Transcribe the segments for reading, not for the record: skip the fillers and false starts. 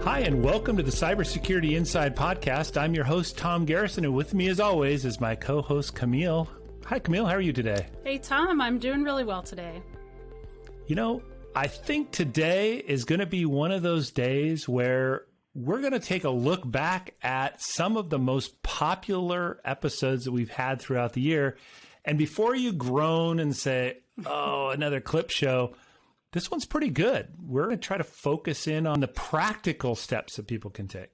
Hi, and welcome to the Cybersecurity Inside Podcast. I'm your host, Tom Garrison, and with me, as always, is my co-host, Camille. Hi, Camille. How are you today? Hey, Tom. I'm doing really well today. You know, I think today is going to be one of those days where we're going to take a look back at some of the most popular episodes that we've had throughout the year. And before you groan and say, oh, another clip show, this one's pretty good. We're going to try to focus in on the practical steps that people can take.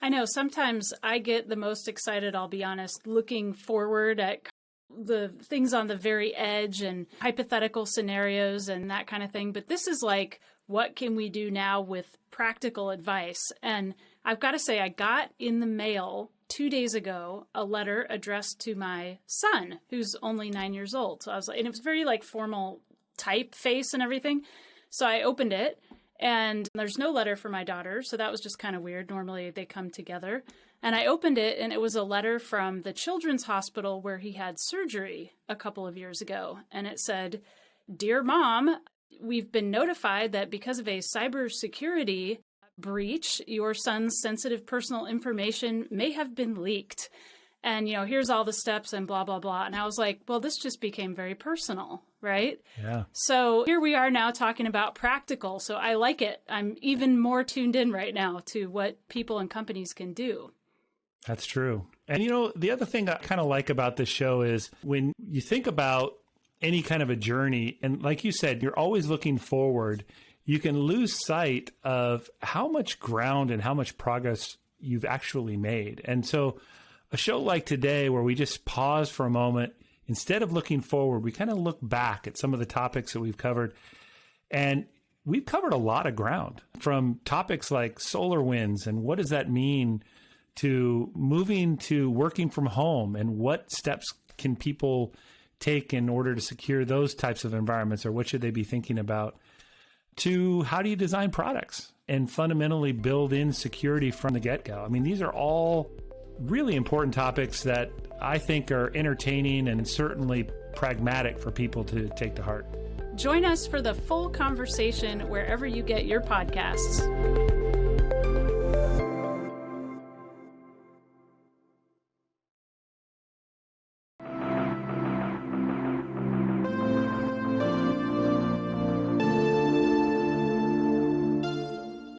I know sometimes I get the most excited, I'll be honest, looking forward at the things on the very edge and hypothetical scenarios and that kind of thing. But this is like, what can we do now with practical advice? And I've got to say, I got in the mail 2 days ago a letter addressed to my son, who's only 9 years old. So I was like, and it was very like formal typeface and everything. So I opened it and there's no letter for my daughter. So that was just kind of weird. Normally they come together. And I opened it and it was a letter from the children's hospital where he had surgery a couple of years ago. And it said, "Dear Mom, we've been notified that because of a cybersecurity breach, your son's sensitive personal information may have been leaked. And, you know, here's all the steps and blah, blah, blah." And I was like, well, this just became very personal, right? Yeah. So here we are now talking about practical. So I like it. I'm even more tuned in right now to what people and companies can do. That's true. And, you know, the other thing I kind of like about this show is when you think about any kind of a journey, and like you said, you're always looking forward, you can lose sight of how much ground and how much progress you've actually made. And so a show like today, where we just pause for a moment, instead of looking forward, we kind of look back at some of the topics that we've covered. And we've covered a lot of ground, from topics like SolarWinds and what does that mean, to moving to working from home and what steps can people take in order to secure those types of environments, or what should they be thinking about, to how do you design products and fundamentally build in security from the get-go. I mean, these are all really important topics that I think are entertaining and certainly pragmatic for people to take to heart. Join us for the full conversation wherever you get your podcasts.